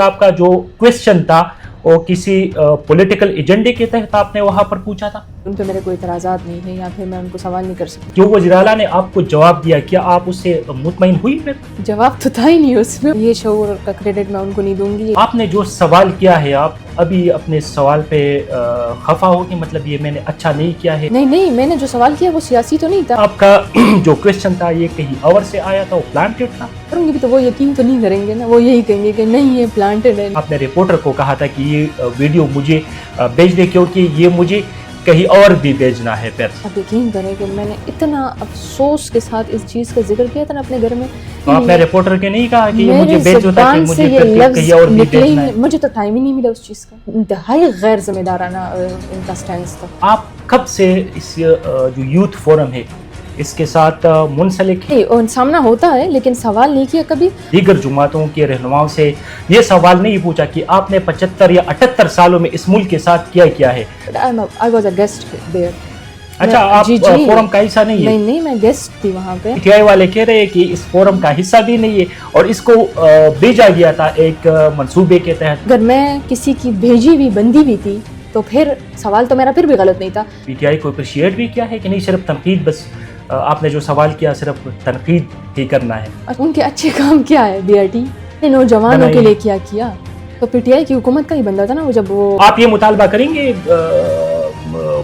آپ کا جو کوشچن تھا وہ کسی پولیٹیکل ایجنڈے کے تحت آپ نے وہاں پر پوچھا تھا؟ ان پہ میرے کوئی اعتراضات نہیں ہے یا پھر میں ان کو سوال نہیں کر سکتی. جو وزیر اعلیٰ نے آپ کو جواب دیا کیا آپ اس سے مطمئن ہوئی؟ پھر جواب تو تھا ہی نہیں اس میں. یہ شعور کا کریڈٹ میں ان کو نہیں دوں گی. آپ نے جو سوال کیا ہے آپ ابھی اپنے سوال پہ خفا ہو کہ مطلب یہ میں نے اچھا نہیں کیا ہے؟ نہیں میں نے جو سوال کیا وہ سیاسی تو نہیں تھا. آپ کا جو کوشچن تھا یہ کہیں اور سے آیا تھا، وہ پلانٹڈ تھا؟ کروں گی بھی تو وہ یقین تو نہیں کریں گے نا، وہ یہی کہیں گے کہ نہیں یہ پلانٹڈ ہے. آپ نے رپورٹر کو کہا تھا کہ یہ ویڈیو مجھے بھیج دے کیونکہ یہ مجھے کہیں اور بھی بھیجنا ہے. پھر آپ یقین کریں کہ میں نے اتنا افسوس کے ساتھ اس چیز کا ذکر کیا تھا نا اپنے گھر میں. آپ نے رپورٹر کے نہیں کہا کہ یہ مجھے میرے بھیجو تھا کہ زبان سے مجھے یہ پھر لفظ کہیں اور بھی نکلے ہی بھیجنا ہے؟ نہیں. مجھے تو ٹائم ہی نہیں ملا اس چیز کا. انتہائی غیر ذمہ دارانہ ان کا سٹینس تھا. آپ کب سے اس جو یوتھ فورم ہے اس کے ساتھ منسلک ہے؟ اور سامنا ہوتا ہے لیکن سوال نہیں کیا کبھی. دیگر جماعتوں کے رہنماؤں سے یہ سوال نہیں پوچھا کہ آپ نے 75 یا 78 سالوں میں اس ملک کے ساتھ کیا ہے؟ I was a guest there. اچھا، آپ فورم کا حصہ نہیں ہے؟ نہیں میں گیسٹ تھی وہاں پہ. پی ٹی آئی والے کہہ رہے ہیں کہ اس فورم کا حصہ بھی نہیں ہے اور اس کو بھیجا گیا تھا ایک منصوبے کے تحت. اگر میں کسی کی بھیجی ہوئی بندی ہوئی تھی تو پھر سوال تو میرا پھر بھی غلط نہیں تھا. پی ٹی آئی کو اپریشیٹ بھی کیا ہے کہ نہیں صرف تنقید؟ بس آپ نے جو سوال کیا صرف تنقید ہی کرنا ہے. ان کے اچھے کام کیا ہے؟ بی آر ٹی نے نوجوانوں کے لیے کیا تو پی ٹی آئی کی حکومت کا ہی بندہ تھا نا وہ. جب وہ آپ یہ مطالبہ کریں گے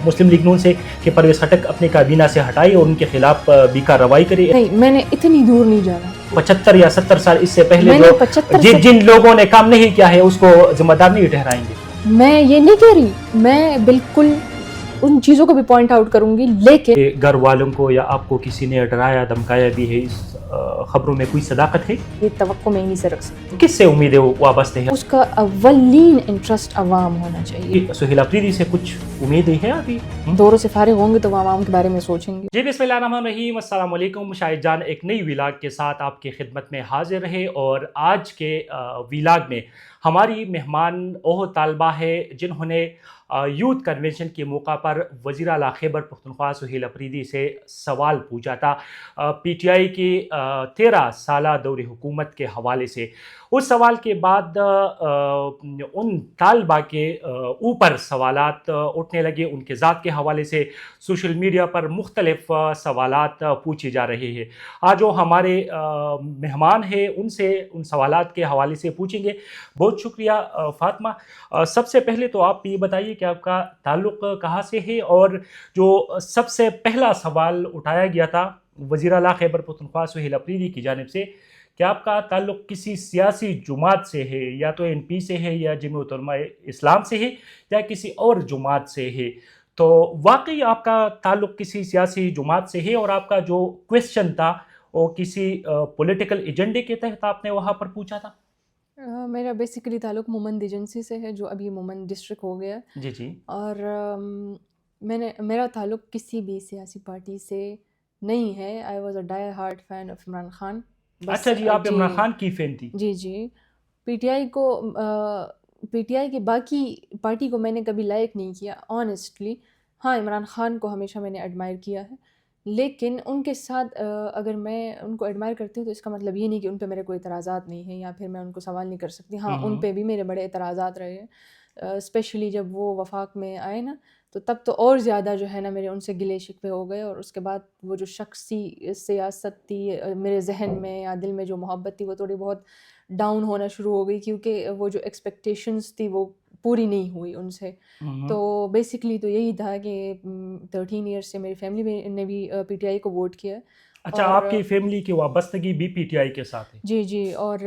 مسلم لیگ نون سے کہ پرویز خٹک اپنی کابینہ سے ہٹائے اور ان کے خلاف بھی کارروائی کرے؟ نہیں، میں نے اتنی دور نہیں جانا. 75 یا 70 سال اس سے پہلے میں جو نے جن لوگوں نے کام نہیں کیا ہے اس کو ذمہ دار نہیں ٹھہرائیں گے؟ میں یہ نہیں کہہ رہی. میں بالکل ان چیزوں کو بھی پوائنٹ آؤٹ کروں گی، لیکن گھر والوں کو یا آپ کو کسی نے ڈرایا دھمکایا بھی ہے، اس خبروں میں کوئی صداقت ہے؟ یہ توقع میں ہی نہیں سے رکھ سکتی. کس سے امیدیں وابستہ ہیں؟ اس کا اولین انٹرسٹ عوام ہونا چاہیے. سہیل افریدی سے کچھ امیدیں ہیں ابھی؟ دوروں سے فارغ ہوں گے تو وہ عوام کے بارے میں سوچیں گے. جی بسم اللہ الرحمن الرحیم. السلام علیکم. شاہد جان ایک نئی ویلاگ کے ساتھ آپ کی خدمت میں حاضر رہے اور آج کے ویلاگ میں ہماری مہمان وہ طالبہ ہے جنہوں نے یوتھ کنونشن کے موقع پر وزیر اعلیٰ خیبر پختونخوا سہیل افریدی سے سوال پوچھا تھا پی ٹی آئی کی 13 سالہ دور حکومت کے حوالے سے. اس سوال کے بعد ان طالبہ کے اوپر سوالات اٹھنے لگے. ان کے ذات کے حوالے سے سوشل میڈیا پر مختلف سوالات پوچھے جا رہے ہیں. آج جو ہمارے مہمان ہیں ان سے ان سوالات کے حوالے سے پوچھیں گے. بہت شکریہ فاطمہ. سب سے پہلے تو آپ یہ بتائیے کہ آپ کا تعلق کہاں سے ہے، اور جو سب سے پہلا سوال اٹھایا گیا تھا وزیر اعلیٰ خیبر پختونخوا سہیل افریدی کی جانب سے کہ آپ کا تعلق کسی سیاسی جماعت سے ہے، یا تو این پی سے ہے یا جمعیت علماء اسلام سے ہے یا کسی اور جماعت سے ہے، تو واقعی آپ کا تعلق کسی سیاسی جماعت سے ہے اور آپ کا جو کوشچن تھا وہ کسی پولیٹیکل ایجنڈے کے تحت آپ نے وہاں پر پوچھا تھا؟ میرا بیسیکلی تعلق مومن ایجنسی سے ہے جو ابھی مومن ڈسٹرکٹ ہو گیا. جی. اور میرا تعلق کسی بھی سیاسی پارٹی سے نہیں ہے. آئی was a dye hard fan of Imran Khan. اچھا جی، آپ عمران خان کی فین تھی؟ جی. پی ٹی آئی کی باقی پارٹی کو میں نے کبھی لائک نہیں کیا آنیسٹلی. ہاں، عمران خان کو ہمیشہ میں نے ایڈمائر کیا ہے، لیکن ان کے ساتھ اگر میں ان کو ایڈمائر کرتی ہوں تو اس کا مطلب یہ نہیں کہ ان پہ میرے کوئی اعتراضات نہیں ہیں یا پھر میں ان کو سوال نہیں کر سکتی. ہاں، ان پہ بھی میرے بڑے اعتراضات رہے ہیں، اسپیشلی جب وہ وفاق میں آئے نا تو تب تو اور زیادہ جو ہے نا میرے ان سے گلے شکوے ہو گئے. اور اس کے بعد وہ جو شخصی سیاست تھی میرے ذہن میں یا دل میں جو محبت تھی وہ تھوڑی بہت ڈاؤن ہونا شروع ہو گئی، کیونکہ وہ جو ایکسپیکٹیشنز تھی وہ پوری نہیں ہوئی ان سے. تو بیسکلی تو یہی تھا کہ 13 ایئرس سے میری فیملی نے بھی پی ٹی آئی کو ووٹ کیا. اچھا، آپ کی فیملی کی وابستگی بھی پی ٹی آئی کے ساتھ ہے؟ جی. اور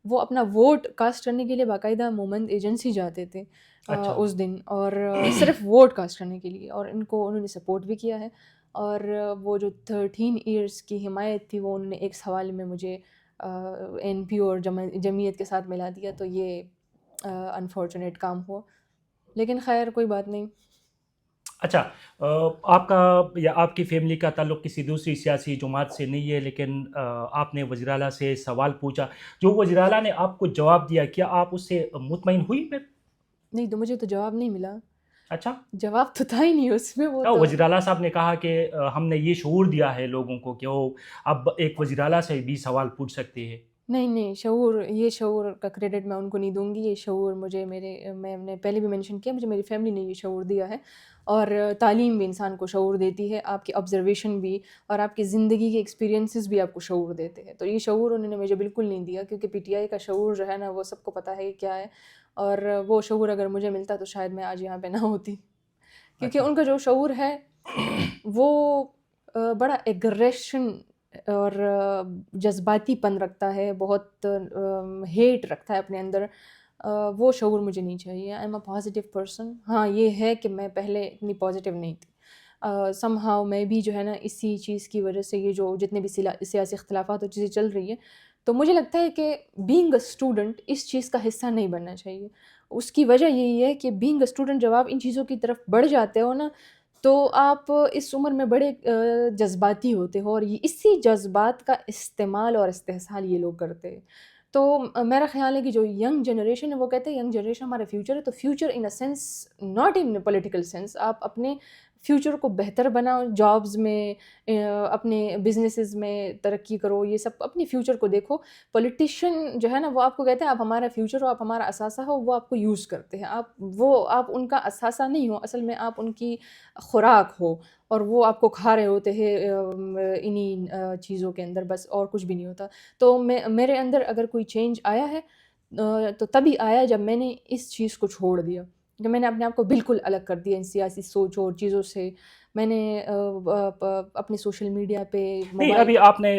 وہ اپنا ووٹ کاسٹ کرنے کے لیے باقاعدہ مومن ایجنسی جاتے تھے اس دن، اور صرف ووٹ کاسٹ کرنے کے لیے، اور انہوں نے سپورٹ بھی کیا ہے. اور وہ جو 13 ایئرس کی حمایت تھی وہ انہوں نے ایک سوال میں مجھے این پی اور جمعیت کے ساتھ ملا دیا. تو یہ انفارچونیٹ کام ہوا، لیکن خیر کوئی بات نہیں. اچھا، آپ کا یا آپ کی فیملی کا تعلق کسی دوسری سیاسی جماعت سے نہیں ہے، لیکن آپ نے وزیر اعلیٰ سے سوال پوچھا. جو وزیر اعلیٰ نے آپ کو جواب دیا کیا آپ اس سے مطمئن ہوئی؟ پھر نہیں، تو مجھے تو جواب نہیں ملا. اچھا، جواب تو تھا ہی نہیں اس میں. وہ وزیر اعلیٰ صاحب نے کہا کہ ہم نے یہ شعور دیا ہے لوگوں کو کہ وہ اب ایک وزیر اعلیٰ سے بھی سوال پوچھ سکتے ہیں. نہیں شعور، یہ شعور کا کریڈٹ میں ان کو نہیں دوں گی. یہ شعور مجھے میں نے پہلے بھی مینشن کیا، مجھے میری فیملی نے یہ شعور دیا ہے. اور تعلیم بھی انسان کو شعور دیتی ہے، آپ کی آبزرویشن بھی اور آپ کی زندگی کے ایکسپیرینسز بھی آپ کو شعور دیتے ہیں. تو یہ شعور انہوں نے مجھے بالکل نہیں دیا، کیونکہ پی ٹی آئی کا شعور جو ہے نا وہ سب کو پتہ ہے کیا ہے. اور وہ شعور اگر مجھے ملتا تو شاید میں آج یہاں پہ نہ ہوتی، کیونکہ اچھا. ان کا جو شعور ہے وہ بڑا ایگریشن اور جذباتی پن رکھتا ہے، بہت ہیٹ رکھتا ہے اپنے اندر. وہ شعور مجھے نہیں چاہیے. I am a positive person. ہاں یہ ہے کہ میں پہلے اتنی پازیٹیو نہیں تھی. سم ہاؤ میں بھی جو ہے نا اسی چیز کی وجہ سے یہ جو جتنے بھی سیاسی اختلافات اور چیزیں چل رہی ہیں، تو مجھے لگتا ہے کہ بینگ اے اسٹوڈنٹ اس چیز کا حصہ نہیں بننا چاہیے. اس کی وجہ یہی ہے کہ بینگ اے اسٹوڈنٹ جب آپ ان چیزوں کی طرف بڑھ جاتے ہو نا، تو آپ اس عمر میں بڑے جذباتی ہوتے ہو، اور اسی جذبات کا استعمال اور استحصال یہ لوگ کرتے ہیں. تو میرا خیال ہے کہ جو ینگ جنریشن ہے، وہ کہتے ہیں ینگ جنریشن ہمارا فیوچر ہے. تو future in a sense, not in political sense. آپ اپنے فیوچر کو بہتر بناؤ، جابز میں، اپنے بزنسز میں ترقی کرو، یہ سب اپنے فیوچر کو دیکھو. پولیٹیشین جو ہے نا وہ آپ کو کہتے ہیں آپ ہمارا فیوچر ہو، آپ ہمارا اثاثہ ہو، وہ آپ کو یوز کرتے ہیں. آپ ان کا اثاثہ نہیں ہو، اصل میں آپ ان کی خوراک ہو، اور وہ آپ کو کھا رہے ہوتے ہیں انہی چیزوں کے اندر، بس اور کچھ بھی نہیں ہوتا. تو میرے اندر اگر کوئی چینج آیا ہے تو تبھی آیا جب میں نے اس چیز کو چھوڑ دیا، کہ میں نے اپنے آپ کو بالکل الگ کر دیا ان سیاسی سوچ اور چیزوں سے. میں نے اپنے سوشل میڈیا پہ نہیں، موبائل. ابھی آپ نے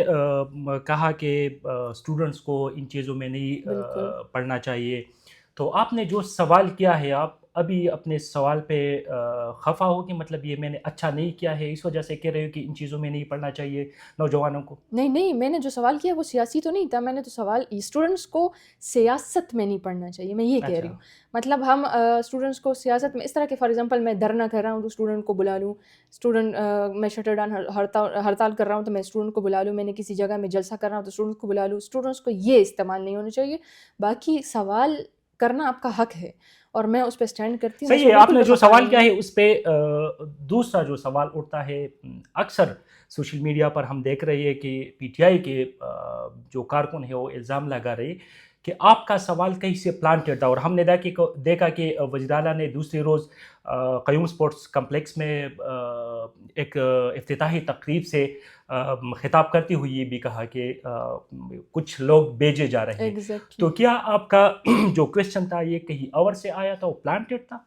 کہا کہ اسٹوڈنٹس کو ان چیزوں میں نہیں بالکل پڑھنا چاہیے. تو آپ نے جو سوال کیا ہے، آپ ابھی اپنے سوال پہ خفا ہو کہ مطلب یہ میں نے اچھا نہیں کیا ہے، اس وجہ سے کہہ رہے ہو کہ ان چیزوں میں نہیں پڑھنا چاہیے نوجوانوں کو؟ نہیں میں نے جو سوال کیا وہ سیاسی تو نہیں تھا. میں نے تو سوال اسٹوڈنٹس کو سیاست میں نہیں پڑھنا چاہیے، میں یہ کہہ رہی اچھا. ہوں. مطلب ہم اسٹوڈنٹس کو سیاست میں اس طرح کہ فار ایگزامپل میں دھرنا کر رہا ہوں تو اسٹوڈنٹ کو بلا لوں. اسٹوڈنٹ میں شٹر ڈاؤن ہڑتال کر رہا ہوں تو میں اسٹوڈنٹ کو بلا لوں. میں نے کسی جگہ میں جلسہ کر رہا ہوں تو اسٹوڈنٹ کو بلا لوں. اسٹوڈنٹس کو یہ استعمال نہیں ہونا چاہیے. باقی سوال کرنا آپ کا حق ہے اور میں اس پہ اسٹینڈ کرتی ہوں. صحیح ہے. آپ نے جو سوال کیا ہے اس پہ دوسرا جو سوال اٹھتا ہے، اکثر سوشل میڈیا پر ہم دیکھ رہے ہیں کہ پی ٹی آئی کے جو کارکن ہیں وہ الزام لگا رہے کہ آپ کا سوال کہیں سے پلانٹڈ تھا. اور ہم نے دیکھا کہ وزیر اعلیٰ نے دوسری روز قیوم سپورٹس کمپلیکس میں ایک افتتاحی تقریب سے خطاب کرتے ہوئے یہ بھی کہا کہ کچھ لوگ بھیجے جا رہے ہیں. ایگزیکٹلی. تو کیا آپ کا جو کوشچن تھا یہ کہیں اور سے آیا تھا، وہ پلانٹڈ تھا؟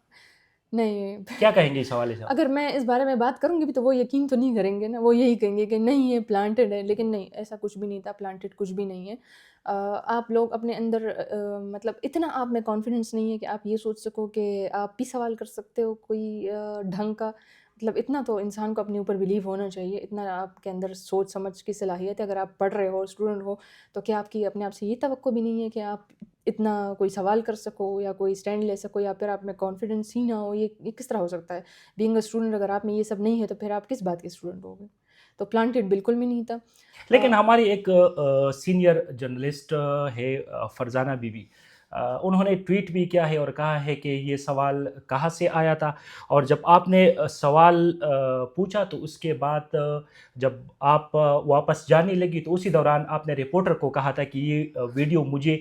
نہیں، کیا کہیں گے اس حوالے سے؟ اگر میں اس بارے میں بات کروں گی بھی تو وہ یقین تو نہیں کریں گے نا. وہ یہی کہیں گے کہ نہیں یہ پلانٹڈ ہے، لیکن نہیں، ایسا کچھ بھی نہیں تھا. پلانٹڈ کچھ بھی نہیں ہے. آپ لوگ اپنے اندر مطلب اتنا آپ میں کانفیڈنس نہیں ہے کہ آپ یہ سوچ سکو کہ آپ بھی سوال کر سکتے ہو کوئی ڈھنگ کا. مطلب اتنا تو انسان کو اپنے اوپر بلیو ہونا چاہیے، اتنا آپ کے اندر سوچ سمجھ کی صلاحیت ہے. اگر آپ پڑھ رہے ہو، اسٹوڈنٹ ہو، تو کیا آپ کی اپنے آپ سے یہ توقع بھی نہیں ہے کہ آپ اتنا کوئی سوال کر سکو یا کوئی اسٹینڈ لے سکو، یا پھر آپ میں کانفیڈنس ہی نہ ہو؟ یہ کس طرح ہو سکتا ہے؟ بینگ اے اسٹوڈنٹ اگر آپ میں یہ سب نہیں ہے تو پھر آپ کس بات کے اسٹوڈنٹ ہو گے؟ تو پلانٹڈ بالکل بھی نہیں تھا. لیکن ہماری ایک سینئر جرنلسٹ ہے فرزانہ بی بی، انہوں نے ٹویٹ بھی کیا ہے اور کہا ہے کہ یہ سوال کہاں سے آیا تھا. اور جب آپ نے سوال پوچھا تو اس کے بعد جب آپ واپس جانے لگی تو اسی دوران آپ نے رپورٹر کو کہا تھا کہ یہ ویڈیو مجھے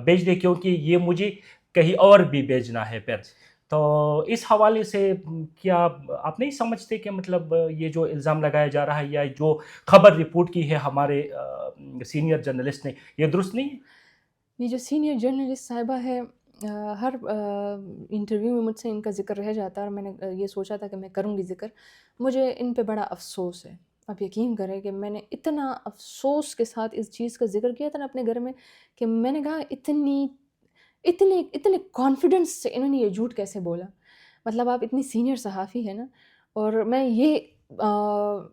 بھیج دے کیونکہ یہ مجھے کہیں اور بھی بھیجنا ہے پھر. تو اس حوالے سے کیا آپ نہیں سمجھتے کہ مطلب یہ جو الزام لگایا جا رہا ہے یا جو خبر رپورٹ کی ہے ہمارے سینئر جرنلسٹ نے، یہ درست نہیں ہے؟ یہ جو سینئر جرنلسٹ صاحبہ ہے، ہر انٹرویو میں مجھ سے ان کا ذکر رہ جاتا ہے، اور میں نے یہ سوچا تھا کہ میں کروں گی ذکر. مجھے ان پہ بڑا افسوس ہے. آپ یقین کریں کہ میں نے اتنا افسوس کے ساتھ اس چیز کا ذکر کیا تھا نا اپنے گھر میں، کہ میں نے کہا اتنے کانفیڈنس سے انہوں نے یہ جھوٹ کیسے بولا. مطلب آپ اتنی سینئر صحافی ہیں نا، اور میں یہ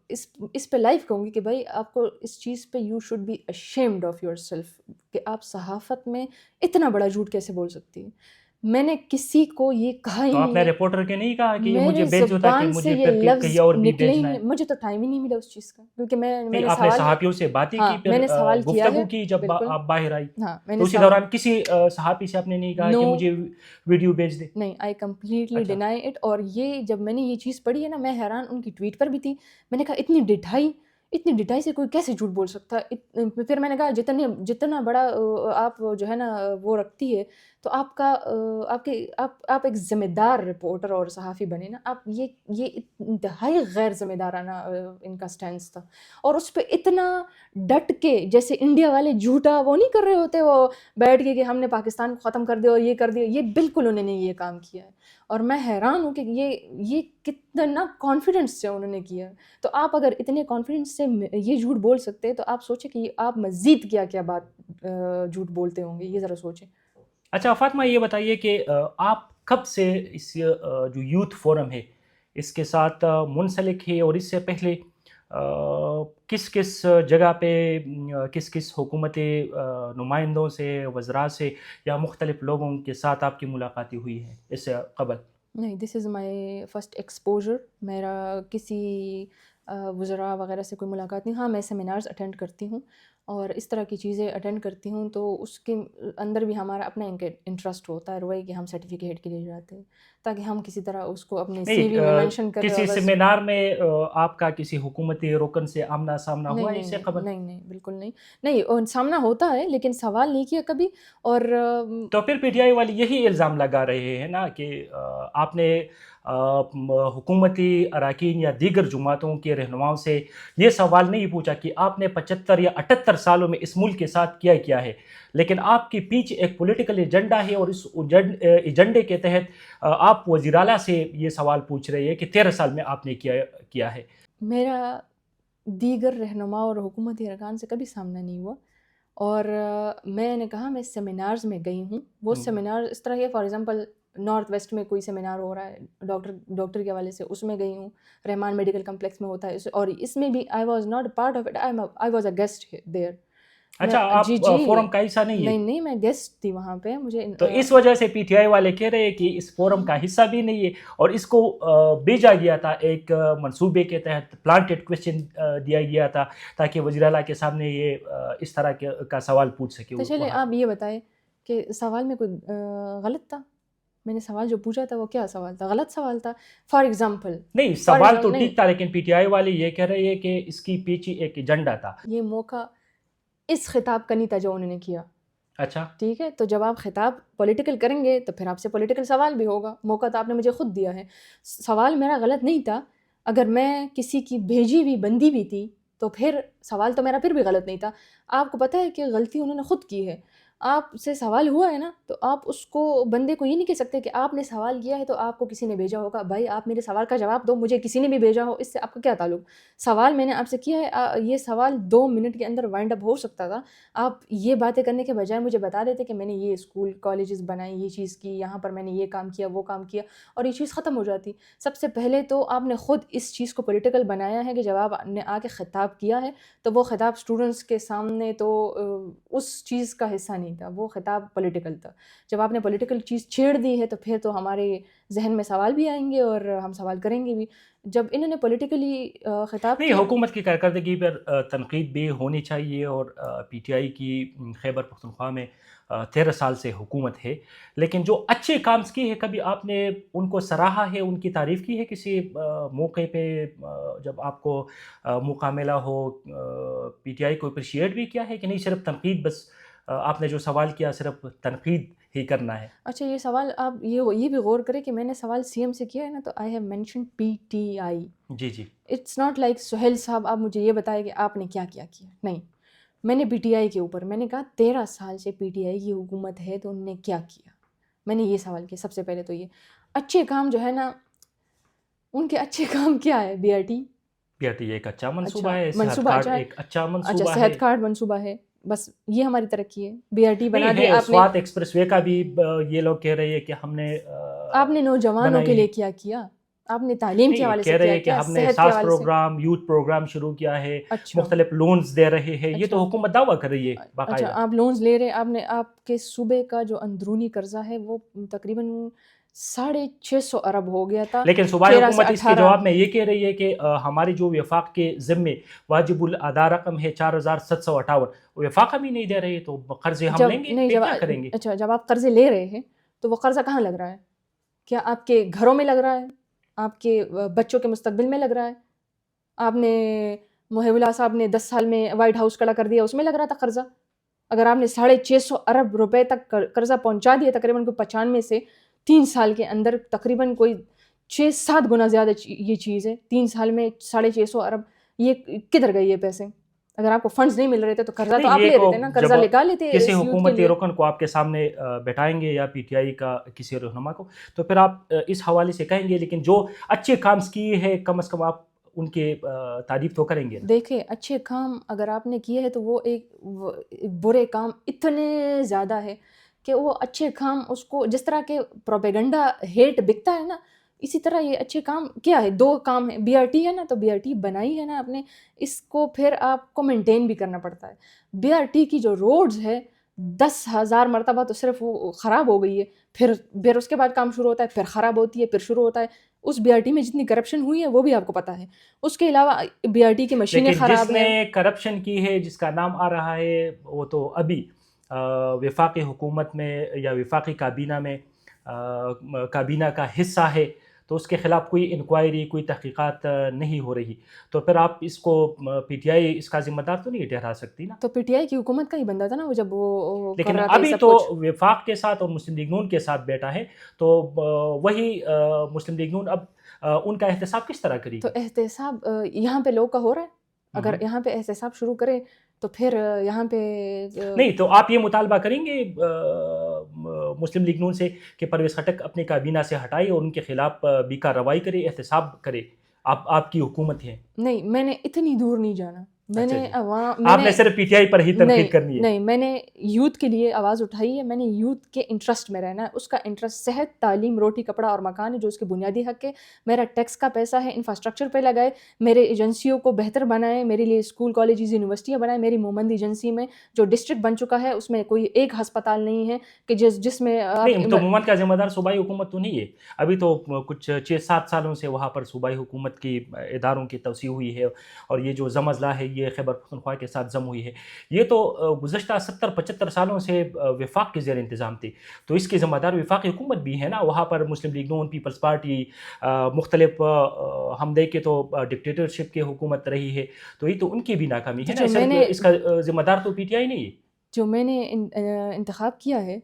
اس پہ لائیو کہوں گی کہ بھائی آپ کو اس چیز پہ you should be ashamed of yourself کہ آپ صحافت میں اتنا بڑا جھوٹ کیسے بول سکتی ہیں. میں نے کسی کو یہ کہا ہی تو آپ نہیں نے ہے. رپورٹر کے نہیں کہا کہ یہ مجھے میرے بھیج دو تاکہ زبان سے مجھے یہ پھر لفظ کہیں اور بھی نکلے ہی بھیجنا ہے؟ نہیں. مجھے تو ٹائم ہی نہیں ملا اس چیز کا، کیونکہ میں نہیں، نے آپ نے سوال، صحافیوں سے باتیں ہاں کی، میں پھر نے سوال کیا گفتگو ہے. کی جب بالکل، آپ باہر آئی ہاں میں تو نے اسی دوران کسی صحافی سے آپ نے نہیں کہا نو، کہ مجھے ویڈیو بھیج دے؟ نہیں، آئی کمپلیٹلی اچھا. Deny it. اور یہ جب میں نے یہ چیز پڑھی ہے نا، میں حیران ان کی ٹویٹ پر بھی تھی. میں نے کہا اتنی ڈٹھائی، اتنی ڈٹائی سے کوئی کیسے جھوٹ بول سکتا ہے؟ پھر میں نے کہا جتنا بڑا آپ جو ہے نا وہ رکھتی ہے، تو آپ کا آپ ایک ذمہ دار رپورٹر اور صحافی بنے نا. آپ یہ انتہائی غیر ذمہ دارانہ ان کا سٹینس تھا، اور اس پہ اتنا ڈٹ کے، جیسے انڈیا والے جھوٹا وہ نہیں کر رہے ہوتے، وہ بیٹھ کے کہ ہم نے پاکستان کو ختم کر دیا اور یہ کر دیا. یہ بالکل انہوں نے یہ کام کیا ہے، اور میں حیران ہوں کہ یہ کتنا کانفیڈنس سے انہوں نے کیا ہے. تو آپ اگر اتنے کانفیڈنس سے یہ جھوٹ بول سکتے ہیں تو آپ سوچیں کہ آپ مزید کیا کیا بات جھوٹ بولتے ہوں گے، یہ ذرا سوچیں. اچھا فاطمہ، یہ بتائیے کہ آپ کب سے اس جو یوتھ فورم ہے اس کے ساتھ منسلک ہے، اور اس سے پہلے کس کس جگہ پہ کس کس حکومتی نمائندوں سے، وزراء سے یا مختلف لوگوں کے ساتھ آپ کی ملاقاتیں ہوئی ہیں اس سے قبل؟ نہیں، دس از مائی فرسٹ ایکسپوجر. میرا کسی وزراء وغیرہ سے کوئی ملاقات نہیں. ہاں، میں سیمینارز اٹینڈ کرتی ہوں اور اس طرح کی چیزیں اٹینڈ کرتی ہوں، تو اس کے اندر بھی ہمارا اپنا انٹرسٹ ہوتا ہے، روئی کہ ہم سرٹیفکیٹ کے لیے جاتے ہیں تاکہ ہم کسی طرح اس کو اپنے سی وی میں نہیں، مینشن کریں. کسی سیمینار میں آپ کا کسی حکومتی رکن سے آمنا سامنا نہیں ہوا نہیں اس سے نہیں قبل؟ نہیں نہیں، بالکل نہیں. نہیں، سامنا ہوتا ہے لیکن سوال نہیں کیا کبھی. اور تو پھر پی ٹی آئی والے یہی الزام لگا رہے ہیں نا کہ آپ نے حکومتی اراکین یا دیگر جماعتوں کے رہنماؤں سے یہ سوال نہیں پوچھا کہ آپ نے 75 یا 78 سالوں میں اس ملک کے ساتھ کیا ہے، لیکن آپ کے پیچھے ایک پولیٹیکل ایجنڈا ہے، اور اس ایجنڈے کے تحت آپ وزیر اعلیٰ سے یہ سوال پوچھ رہے ہیں کہ 13 سال میں آپ نے کیا ہے. میرا دیگر رہنما اور حکومتی ارکان سے کبھی سامنا نہیں ہوا. اور میں نے کہا میں سیمینارز میں گئی ہوں. وہ سیمینار اس طرح کے، فار ایگزامپل نارتھ ویسٹ میں کوئی سیمینار ہو رہا ہے ڈاکٹر کے حوالے سے، اس میں گئی ہوں. رحمان میڈیکل کمپلیکس میں ہوتا ہے، اور اس میں بھی I was not part of it, I was a guest there. اچھا، آپ جی جی، فورم کا حصہ نہیں ہے؟ نہیں، میں گیسٹ تھی وہاں پہ. مجھے تو اس وجہ سے پی ٹی آئی والے کہہ رہے ہیں کہ اس فورم کا حصہ بھی نہیں ہے، اور اس کو بھیجا گیا تھا ایک منصوبے کے تحت، پلانٹڈ کویسچن دیا گیا تھا تاکہ وزیر اعلیٰ کے سامنے یہ اس طرح کا سوال پوچھ سکے. تو چلے آپ یہ بتائیں کہ سوال میں کوئی غلط تھا؟ میں نے سوال جو پوچھا تھا وہ کیا سوال تھا؟ غلط سوال تھا. فار ایگزامپل نہیں، سوال تو ٹھیک تھا، لیکن پی ٹی آئی والے یہ کہہ رہے ہیں کہ اس کی پیچھے ایک ایجنڈا تھا. یہ موقع اس خطاب کا نہیں تھا جو انہوں نے کیا. اچھا، ٹھیک ہے، تو جب آپ خطاب پولیٹیکل کریں گے تو پھر آپ سے پولیٹیکل سوال بھی ہوگا. موقع تو آپ نے مجھے خود دیا ہے. سوال میرا غلط نہیں تھا. اگر میں کسی کی بھیجی ہوئی بندی بھی تھی تو پھر سوال تو میرا پھر بھی غلط نہیں تھا. آپ کو پتہ ہے کہ غلطی انہوں نے خود کی ہے. آپ سے سوال ہوا ہے نا، تو آپ اس کو بندے کو یہ نہیں کہہ سکتے کہ آپ نے سوال کیا ہے تو آپ کو کسی نے بھیجا ہوگا. بھائی آپ میرے سوال کا جواب دو، مجھے کسی نے بھی بھیجا ہو اس سے آپ کا کیا تعلق؟ سوال میں نے آپ سے کیا ہے. یہ سوال 2 منٹ کے اندر وائنڈ اپ ہو سکتا تھا. آپ یہ باتیں کرنے کے بجائے مجھے بتا دیتے کہ میں نے یہ اسکول کالجز بنائے، یہ چیز کی، یہاں پر میں نے یہ کام کیا، وہ کام کیا، اور یہ چیز ختم ہو جاتی. سب سے پہلے تو آپ نے خود اس چیز کو پولیٹیکل بنایا ہے کہ جب آپ نے آ کے خطاب کیا ہے تو وہ خطاب اسٹوڈنٹس کے سامنے تو اس چیز کا حصہ نہیں تھا، وہ خطاب پولیٹیکل تھا. جب آپ نے پولیٹیکل چیز چھیڑ دی ہے تو پھر تو ہمارے ذہن میں سوال بھی آئیں گے اور ہم سوال کریں گے بھی. جب انہوں نے پولیٹیکلی خطاب نہیں، کیا، حکومت کی کارکردگی پر تنقید بھی ہونی چاہیے، اور پی ٹی آئی کی خیبر پختونخوا میں 13 سال سے حکومت ہے، لیکن جو اچھے کام کی ہے کبھی آپ نے ان کو سراہا ہے، ان کی تعریف کی ہے کسی موقع پہ جب آپ کو موقع ملا ہو؟ پی ٹی آئی کو اپریشیٹ بھی کیا ہے کہ نہیں صرف تنقید، بس آپ نے جو سوال کیا صرف تنقید ہی کرنا ہے؟ اچھا یہ سوال آپ یہ بھی غور کریں کہ میں نے سوال سی ایم سے کیا ہے نا، تو I have mention P T I. جی جی. It's not like Sohail Sahab آپ مجھے یہ بتائیں کہ آپ نے کیا نہیں. میں نے پی ٹی آئی کے اوپر میں نے کہا 13 سال سے پی ٹی آئی کی حکومت ہے تو انہوں نے کیا کیا. میں نے یہ سوال کیا. سب سے پہلے تو یہ اچھے کام جو ہے نا، ان کے اچھے کام کیا ہے؟ بی آر ٹی ایک اچھا منصوبہ ہے، صحت منصوبہ کارڈ اچھا ہے. ایک اچھا اچھا منصوبہ ہے. صحت کارڈ منصوبہ ہے، بس یہ ہماری ترقی ہے. بی آر ٹی بنا نہیں دے ہے، آپ نے. سوات ایکسپریس وے کا بھی یہ لوگ کہہ رہے ہیں کہ ہم نے آپ نے نوجوانوں کے لیے کیا کیا؟ آپ نے تعلیم کے حوالے سے کہہ رہے کیا ہیں کہ کیا؟ ہم نے صحت کے ساس حوالے سے. پروگرام، یوتھ پروگرام شروع کیا ہے، اچھا مختلف لونز دے رہے ہیں. یہ تو اچھا حکومت دعویٰ کر رہی ہے اچھا، باقاعدہ. آپ لونز لے رہے. آپ کے صوبے کا جو اندرونی قرضہ ہے وہ تقریباً 650 ارب ہو گیا تھا. لیکن صوبائی 13 سے حکومت اس کے 18. جواب میں یہ کہہ رہی ہے کہ ہماری جو وفاق کے ذمے واجب الادا رقم ہے 4758، وفاق ہم ہی نہیں دے رہے، تو قرضے ہم لیں گے پھر کیا کریں گے؟ اچھا جب آپ قرضے لے رہے ہیں تو وہ قرضہ کہاں لگ رہا ہے؟ کیا آپ کے گھروں میں لگ رہا ہے؟ آپ کے بچوں کے مستقبل میں لگ رہا ہے؟ آپ نے محب اللہ صاحب نے 10 سال میں وائٹ ہاؤس کھڑا کر دیا, اس میں لگ رہا تھا قرضہ. اگر آپ نے 650 ارب روپے تک قرضہ پہنچا دیا, تقریباً کوئی 95 سے 3 سال کے اندر تقریباً کوئی 6-7 گنا زیادہ یہ چیز ہے. 3 سال میں 650 ارب, یہ کدھر گئے یہ پیسے؟ اگر آپ کو فنڈز نہیں مل رہے تھے تو قرضہ تو آپ لے رہے تھے نا, قرضہ نکال لیتے کسی اس یوتھ کے حکومتی لیے. رکن کو آپ کے سامنے بیٹھائیں گے یا پی ٹی آئی کا کسی رہنما کو, تو پھر آپ اس حوالے سے کہیں گے, لیکن جو اچھے کام کیے ہیں کم از کم آپ ان کے تعریف تو کریں گے نا. دیکھیں اچھے کام اگر آپ نے کیے ہیں تو وہ ایک برے کام اتنے زیادہ ہے کہ وہ اچھے کام, اس کو جس طرح کے پروپیگنڈا ہیٹ بکتا ہے نا, اسی طرح یہ اچھے کام کیا ہے, 2 کام ہے. بی آر ٹی ہے نا, تو بی آر ٹی بنائی ہے نا آپ نے, اس کو پھر آپ کو مینٹین بھی کرنا پڑتا ہے. بی آر ٹی کی جو روڈز ہے 10,000 مرتبہ تو صرف وہ خراب ہو گئی ہے, پھر اس کے بعد کام شروع ہوتا ہے, پھر خراب ہوتی ہے, پھر شروع ہوتا ہے. اس بی آر ٹی میں جتنی کرپشن ہوئی ہے وہ بھی آپ کو پتہ ہے. اس کے علاوہ بی آر ٹی کی مشینیں لیکن خراب جس ہیں. نے کرپشن کی ہے, جس کا نام آ رہا ہے, وہ تو ابھی وفاقی حکومت میں یا وفاقی کابینہ میں کابینہ کا حصہ ہے, تو اس کے خلاف کوئی انکوائری, کوئی تحقیقات نہیں ہو رہی. تو پھر آپ اس کو پی ٹی آئی اس کا ذمہ دار تو نہیں ٹھہرا سکتی نا. تو پی ٹی آئی کی حکومت کا ہی بندہ تھا نا وہ, جب وہ کر لیکن رہا تھا یہ ابھی سب تو کچھ. وفاق کے ساتھ اور مسلم لیگ نون کے ساتھ بیٹھا ہے, تو وہی مسلم لیگ نون اب ان کا احتساب کس طرح کرے تو گی؟ احتساب یہاں پہ لوگ کا ہو رہا ہے. اگر یہاں پہ احتساب شروع کرے تو پھر یہاں پہ نہیں, تو آپ یہ مطالبہ کریں گے مسلم لیگ نون سے کہ پرویز خٹک اپنے کابینہ سے ہٹائے اور ان کے خلاف بھی کارروائی کرے, احتساب کرے؟ آپ کی حکومت ہے. نہیں, میں نے اتنی دور نہیں جانا. میں اچھا نے جی, آپ نے صرف پی ٹی آئی پر ہی تنقید کرنی ہے. نہیں, میں نے یوتھ کے لیے آواز اٹھائی ہے. میں نے یوتھ کے انٹرسٹ میں رہنا ہے. اس کا انٹرسٹ صحت, تعلیم, روٹی, کپڑا اور مکان ہے جو اس کے بنیادی حق ہے. میرا ٹیکس کا پیسہ ہے انفراسٹرکچر پہ لگائے, میرے ایجنسیوں کو بہتر بنائے, میرے لیے اسکول, کالجز, یونیورسٹیاں بنائے. میری مومند ایجنسی میں جو ڈسٹرکٹ بن چکا ہے اس میں کوئی ایک ہسپتال نہیں ہے کہ جس میں نہیں, تو مومند کا ذمہ دار صوبائی حکومت تو نہیں ہے. ابھی تو کچھ 6-7 سالوں سے وہاں پر صوبائی حکومت کی اداروں کی توسیع ہوئی ہے, اور یہ جو ضم اضلاع ہے یہ خیبر پختونخوا کے ساتھ ضم ہوئی ہے. یہ تو گزشتہ 70-75 سالوں سے وفاق کے زیر انتظام تھی, تو اس کی ذمہ دار وفاقی حکومت بھی ہے نا. وہاں پر مسلم لیگ نون, پیپلز پارٹی, مختلف ہم دیکھیں تو ڈکٹیٹرشپ کی حکومت رہی ہے, تو یہ تو ان کی بھی ناکامی ہے نا. اس کا ذمہ دار تو پی ٹی آئی نہیں ہے. جو میں نے انتخاب کیا ہے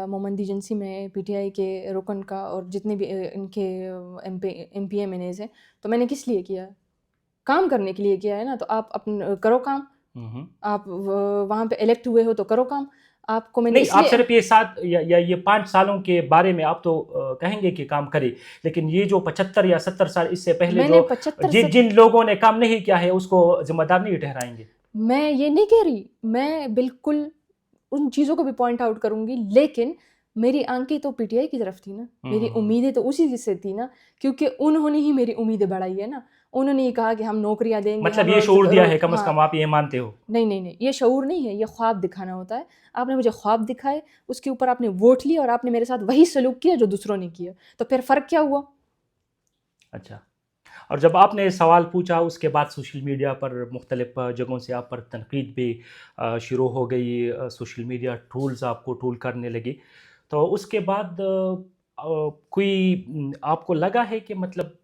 مومند ایجنسی میں پی ٹی آئی کے رکن کا, اور جتنے بھی ان کے MP MNAs ہیں, تو میں نے کس لیے کیا ہے؟ کام کرنے کے لیے کیا ہے نا. تو آپ اپنا کرو کام, آپ وہاں پہ الیکٹ ہوئے ہو تو کرو کام. آپ کو میں نے نہیں, آپ صرف یہ 7 یا یہ 5 سالوں کے بارے میں آپ تو کہیں گے کہ کام کرے, لیکن یہ جو 75 یا 70 سال اس سے پہلے جو جن لوگوں نے کام نہیں کیا ہے اس کو ذمہ دار نہیں ٹھہرائیں گے. میں یہ نہیں کہہ رہی, میں بالکل ان چیزوں کو بھی پوائنٹ آؤٹ کروں گی, لیکن میری آنکھیں تو پی ٹی آئی کی طرف تھی نا, میری امیدیں تو اسی سے تھی نا, کیونکہ انہوں نے ہی میری امیدیں بڑھائی ہے نا. انہوں نے یہ کہا کہ ہم نوکریاں دیں گے, مطلب یہ شعور دیا ہے کم از کم, آپ یہ مانتے ہو؟ نہیں, یہ شعور نہیں ہے, یہ خواب دکھانا ہوتا ہے. آپ نے مجھے خواب دکھائے, اس کے اوپر آپ نے ووٹ لیا, اور آپ نے میرے ساتھ وہی سلوک کیا جو دوسروں نے کیا, تو پھر فرق کیا ہوا؟ اچھا, اور جب آپ نے سوال پوچھا اس کے بعد سوشل میڈیا پر مختلف جگہوں سے آپ پر تنقید بھی شروع ہو گئی, سوشل میڈیا ٹولز آپ کو ٹول کرنے لگے, تو اس کے بعد کوئی آپ کو لگا ہے کہ مطلب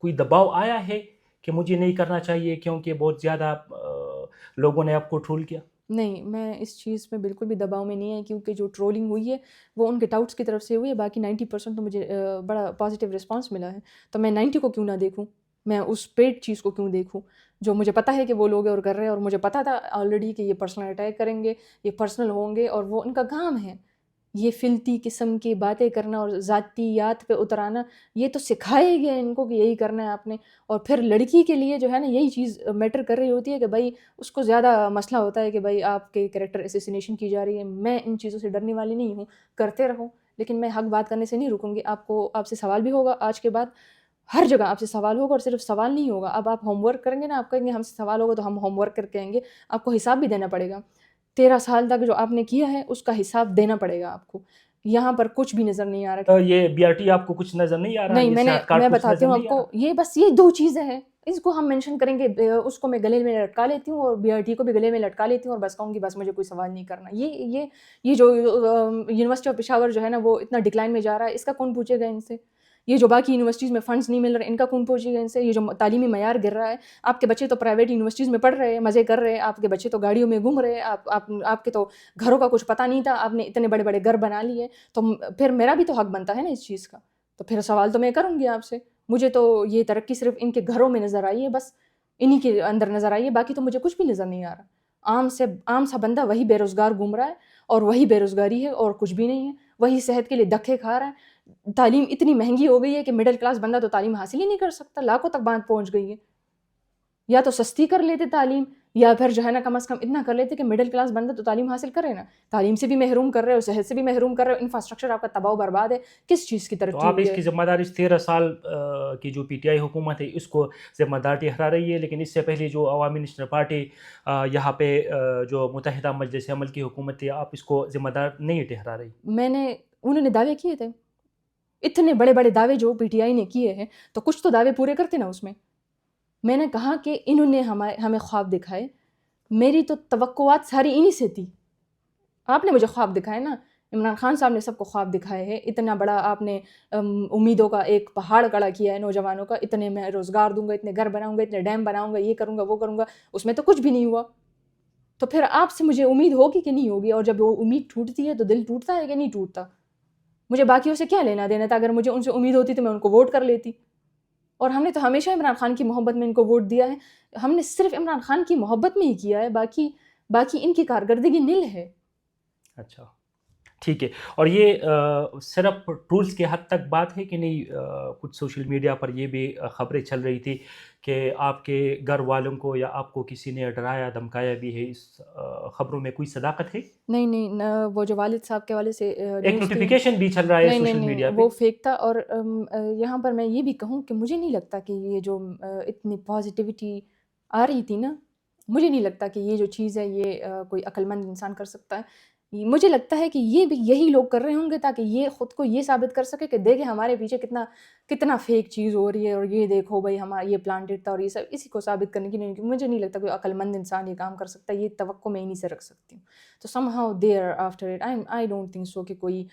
کوئی دباؤ آیا ہے کہ مجھے نہیں کرنا چاہیے کیونکہ بہت زیادہ لوگوں نے آپ کو ٹرول کیا؟ نہیں, میں اس چیز میں بالکل بھی دباؤ میں نہیں ہے, کیونکہ جو ٹرولنگ ہوئی ہے وہ ان کے ٹاؤٹس کی طرف سے ہوئی ہے. باقی 90% تو مجھے بڑا پازیٹیو رسپانس ملا ہے, تو میں 90 کو کیوں نہ دیکھوں, میں اس پیڈ چیز کو کیوں دیکھوں جو مجھے پتہ ہے کہ وہ لوگ اور کر رہے ہیں, اور مجھے پتہ تھا آلریڈی کہ یہ پرسنل اٹیک کریں گے, یہ پرسنل ہوں گے, اور وہ ان کا کام ہے یہ فلتی قسم کی باتیں کرنا اور ذاتیات پہ اترانا. یہ تو سکھائے گیا ان کو کہ یہی کرنا ہے آپ نے. اور پھر لڑکی کے لیے جو ہے نا یہی چیز میٹر کر رہی ہوتی ہے کہ بھائی اس کو زیادہ مسئلہ ہوتا ہے کہ بھائی آپ کے کریکٹر اسیسینیشن کی جا رہی ہے. میں ان چیزوں سے ڈرنے والی نہیں ہوں, کرتے رہو, لیکن میں حق بات کرنے سے نہیں رکوں گی. آپ سے سوال بھی ہوگا آج کے بعد, ہر جگہ آپ سے سوال ہوگا, اور صرف سوال نہیں ہوگا. اب آپ ہوم ورک کریں گے نا, آپ کہیں گے ہم سے سوال ہوگا تو ہم ہوم ورک کر کے آئیں گے, آپ کو حساب بھی دینا پڑے گا. 13 سال تک جو آپ نے کیا ہے اس کا حساب دینا پڑے گا آپ کو. یہاں پر کچھ بھی نظر نہیں آ رہا. یہ بی آر ٹی آپ کو کچھ نظر نہیں آ رہا؟ نہیں, میں بتاتی ہوں آپ کو, یہ بس یہ 2 چیزیں ہیں, اس کو ہم مینشن کریں گے, اس کو میں گلے میں لٹکا لیتی ہوں, اور بی آر ٹی کو بھی گلے میں لٹکا لیتی ہوں, اور بس کہوں گی بس مجھے کوئی سوال نہیں کرنا. یہ جو یونیورسٹی آف پشاور جو ہے نا وہ اتنا ڈکلائن میں جا رہا ہے, اس کا کون پوچھے گا ان سے؟ یہ جو باقی یونیورسٹیز میں فنڈز نہیں مل رہے ان کا کون پہنچے گا ان سے؟ یہ جو تعلیمی معیار گر رہا ہے، آپ کے بچے تو پرائیویٹ یونیورسٹیز میں پڑھ رہے ہیں، مزے کر رہے ہیں، آپ کے بچے تو گاڑیوں میں گھوم رہے ہیں، آپ کے تو گھروں کا کچھ پتہ نہیں تھا، آپ نے اتنے بڑے بڑے گھر بنا لیے، تو پھر میرا بھی تو حق بنتا ہے نا اس چیز کا. تو پھر سوال تو میں کروں گی آپ سے. مجھے تو یہ ترقی صرف ان کے گھروں میں نظر آئی ہے، بس انہی کے اندر نظر آئی ہے، باقی تو مجھے کچھ بھی نظر نہیں آ رہا. عام سا بندہ وہی بے روزگار گھوم رہا ہے اور وہی بے روزگاری ہے اور کچھ بھی نہیں ہے، وہی صحت کے لیے دھکے کھا رہا ہے. تعلیم اتنی مہنگی ہو گئی ہے کہ مڈل کلاس بندہ تو تعلیم حاصل ہی نہیں کر سکتا، لاکھوں تک بات پہنچ گئی ہے. یا تو سستی کر لیتے تعلیم، یا پھر جو ہے نا کم از کم اتنا کر لیتے کہ مڈل کلاس بندہ تو تعلیم حاصل کرے نا. تعلیم سے بھی محروم کر رہے ہو، صحت سے بھی محروم کر رہے ہو، انفراسٹرکچر آپ کا تباہ و برباد ہے. کس چیز کی تو ترقی آپ ہوئی اس ہے؟ کی ذمہ داری اس 13 سال کی جو پی ٹی آئی حکومت ہے اس کو ذمہ دار ٹھہرا رہی ہے، لیکن اس سے پہلے جو عوامی نیشنل پارٹی یہاں پہ جو متحدہ مجلس عمل کی حکومت تھی، آپ اس کو ذمہ دار نہیں ٹھہرا رہی؟ انہوں نے دعوے کیے تھے، اتنے بڑے بڑے دعوے جو پی ٹی آئی نے کیے ہیں، تو کچھ تو دعوے پورے کرتے نا اس میں. میں نے کہا کہ انہوں نے ہمیں خواب دکھائے، میری تو توقعات ساری انہی سے تھی. آپ نے مجھے خواب دکھائے نا، عمران خان صاحب نے سب کو خواب دکھائے ہیں. اتنا بڑا آپ نے امیدوں کا ایک پہاڑ کھڑا کیا ہے نوجوانوں کا، اتنے میں روزگار دوں گا، اتنے گھر بناؤں گا، اتنے ڈیم بناؤں گا، یہ کروں گا وہ کروں گا. اس میں تو کچھ بھی نہیں ہوا. تو پھر آپ سے مجھے امید ہوگی کہ نہیں ہوگی؟ اور جب وہ امید ٹوٹتی ہے تو دل ٹوٹتا ہے کہ نہیں ٹوٹتا؟ مجھے باقیوں سے کیا لینا دینا تھا؟ اگر مجھے ان سے امید ہوتی تو میں ان کو ووٹ کر لیتی. اور ہم نے تو ہمیشہ عمران خان کی محبت میں ان کو ووٹ دیا ہے. ہم نے صرف عمران خان کی محبت میں ہی کیا ہے، باقی ان کی کارکردگی نل ہے. اچھا ٹھیک ہے. اور یہ صرف ٹولز کے حد تک بات ہے کہ نہیں؟ کچھ سوشل میڈیا پر یہ بھی خبریں چل رہی تھی کہ آپ کے گھر والوں کو یا آپ کو کسی نے ڈرایا دھمکایا بھی ہے. اس خبروں میں کوئی صداقت ہے؟ نہیں، وہ جو والد صاحب کے والے سے ایک نیوز تھی، نوٹیفیکیشن بھی چل رہا ہے نہیں سوشل میڈیا پہ. وہ فیک تھا. اور یہاں پر میں یہ بھی کہوں کہ مجھے نہیں لگتا کہ یہ جو اتنی پازیٹیوٹی آ رہی تھی نا، مجھے نہیں لگتا کہ یہ جو چیز ہے یہ کوئی عقل مند انسان کر سکتا ہے. مجھے لگتا ہے کہ یہ بھی یہی لوگ کر رہے ہوں گے تاکہ یہ خود کو یہ ثابت کر سکے کہ دیکھیں ہمارے پیچھے کتنا فیک چیز ہو رہی ہے، اور یہ دیکھو بھائی ہمارا یہ پلانٹیڈ تھا، اور یہ سب اسی کو ثابت کرنے کے لیے. مجھے نہیں لگتا کوئی عقل مند انسان یہ کام کر سکتا ہے. یہ توقع میں انہیں سے رکھ سکتی ہوں. تو somehow there after it I don't think so کہ کوئی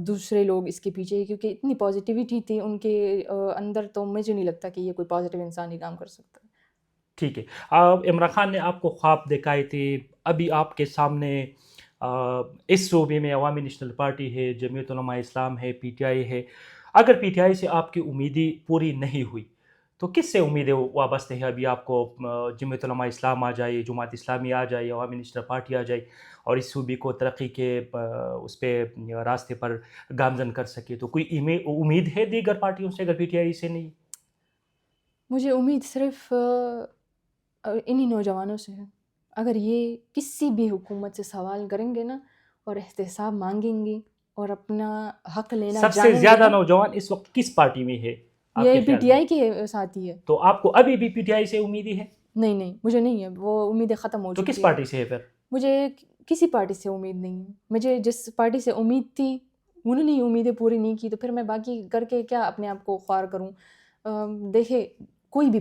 دوسرے لوگ اس کے پیچھے، کیونکہ اتنی پازیٹیوٹی تھی ان کے اندر، تو مجھے نہیں لگتا کہ یہ کوئی پازیٹیو انسان یہ کام کر سکتا ہے. ٹھیک ہے. عمران خان نے آپ کو خواب دکھائے تھے، ابھی آپ کے سامنے اس صوبے میں عوامی نیشنل پارٹی ہے، جمعیت علماء اسلام ہے، پی ٹی آئی ہے. اگر پی ٹی آئی سے آپ کی امیدیں پوری نہیں ہوئی تو کس سے امیدیں وابستہ ہیں؟ ابھی آپ کو جمعیت علماء اسلام آ جائے، جماعت اسلامی آ جائے، عوامی نیشنل پارٹی آ جائے اور اس صوبے کو ترقی کے اس پہ راستے پر گامزن کر سکے، تو کوئی امید ہے دیگر پارٹیوں سے اگر پی ٹی آئی سے نہیں؟ مجھے امید صرف انہی نوجوانوں سے ہے. اگر یہ کسی بھی حکومت سے سوال کریں گے نا اور احتساب مانگیں گے اور اپنا حق لینا سب سے جانیں گے زیادہ نا، نوجوان اس وقت کس پارٹی میں ہے آپ کے یہ پی خیال ٹی میں؟ آئی کے ساتھی ہے. تو آپ کو ابھی بھی پی ٹی آئی سے امیدیں ہے؟ نہیں مجھے نہیں ہے، وہ امیدیں ختم ہو تو کس چکی ہے. پارٹی سے ہے پھر؟ مجھے کسی پارٹی سے امید نہیں ہے. مجھے جس پارٹی سے امید تھی انہوں نے امیدیں پوری نہیں کی، تو پھر میں باقی کر کے کیا اپنے آپ کو خوار کروں؟ دیکھے کوئی بھی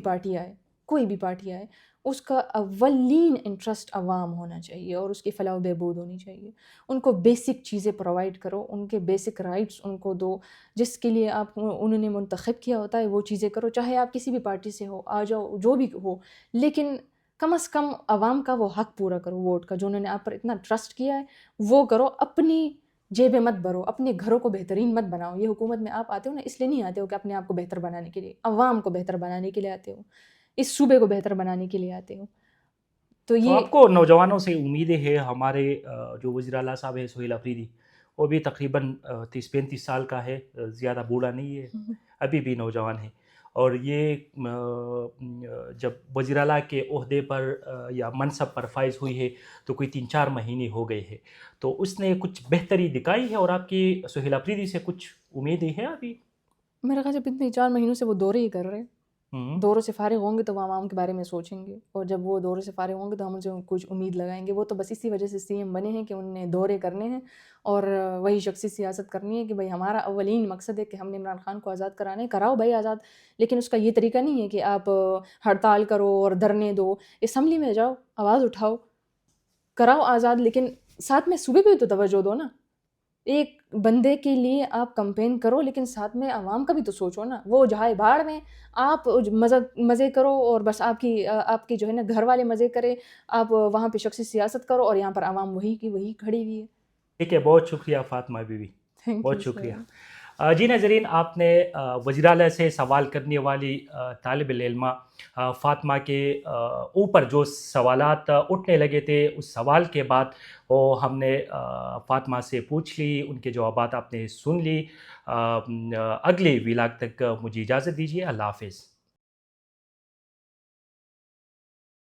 پارٹی آئے اس کا اولین انٹرسٹ عوام ہونا چاہیے اور اس کی فلاح و بہبود ہونی چاہیے. ان کو بیسک چیزیں پرووائڈ کرو، ان کے بیسک رائٹس ان کو دو، جس کے لیے آپ انہوں نے منتخب کیا ہوتا ہے وہ چیزیں کرو. چاہے آپ کسی بھی پارٹی سے ہو، آ جاؤ جو بھی ہو، لیکن کم از کم عوام کا وہ حق پورا کرو ووٹ کا، جو انہوں نے آپ پر اتنا ٹرسٹ کیا ہے وہ کرو. اپنی جیبیں مت بھرو، اپنے گھروں کو بہترین مت بناؤ. یہ حکومت میں آپ آتے ہو نا، اس لیے نہیں آتے ہو کہ اپنے آپ کو بہتر بنانے کے لیے، عوام کو بہتر بنانے کے لیے آتے ہو، اس صوبے کو بہتر بنانے کے لیے آتے ہو. تو تو یہ آپ کو نوجوانوں سے امیدیں ہیں؟ ہمارے جو وزیر اعلیٰ صاحب ہے سہیل افریدی، وہ بھی تقریباً 30-35 سال کا ہے، زیادہ بوڑھا نہیں ہے، ابھی بھی نوجوان ہے. اور یہ جب وزیر اعلیٰ کے عہدے پر یا منصب پر فائز ہوئی ہے تو کوئی 3-4 مہینے ہو گئے ہیں، تو اس نے کچھ بہتری دکھائی ہے اور آپ کی سہیل افریدی سے کچھ امیدیں ہیں ابھی؟ میرے خیال سے پچھلے 4 مہینوں سے وہ دورے ہی کر رہے ہیں. دوروں سے فارغ ہوں گے تو وہ عوام کے بارے میں سوچیں گے، اور جب وہ دورے سے فارغ ہوں گے تو ہم ان سے کچھ امید لگائیں گے. وہ تو بس اسی وجہ سے سی ایم بنے ہیں کہ انہوں نے دورے کرنے ہیں اور وہی شخصی سیاست کرنی ہے کہ بھائی ہمارا اولین مقصد ہے کہ ہم نے عمران خان کو آزاد کرانے. کراؤ بھائی آزاد، لیکن اس کا یہ طریقہ نہیں ہے کہ آپ ہڑتال کرو اور دھرنے دو. اسمبلی میں جاؤ، آواز اٹھاؤ، کراؤ آزاد، لیکن ساتھ میں صوبے پہ تو توجہ دو نا. ایک بندے کے لیے آپ کمپین کرو لیکن ساتھ میں عوام کا بھی تو سوچو نا. وہ جہائے بھاڑ میں آپ مزے کرو اور بس آپ کی جو ہے نا گھر والے مزے کرے, آپ وہاں پہ شخصی سیاست کرو اور یہاں پر عوام وہی کی وہی کھڑی ہوئی ہے. ٹھیک ہے, بہت شکریہ فاطمہ بیوی, تھینک یو بہت شکریہ. سر. جی ناظرین, آپ نے وزیراعلیٰ سے سوال کرنے والی طالب العلمہ فاطمہ کے اوپر جو سوالات اٹھنے لگے تھے, اس سوال کے بعد وہ ہم نے فاطمہ سے پوچھ لی, ان کے جوابات آپ نے سن لی. اگلے ولاگ تک مجھے اجازت دیجیے. اللہ حافظ.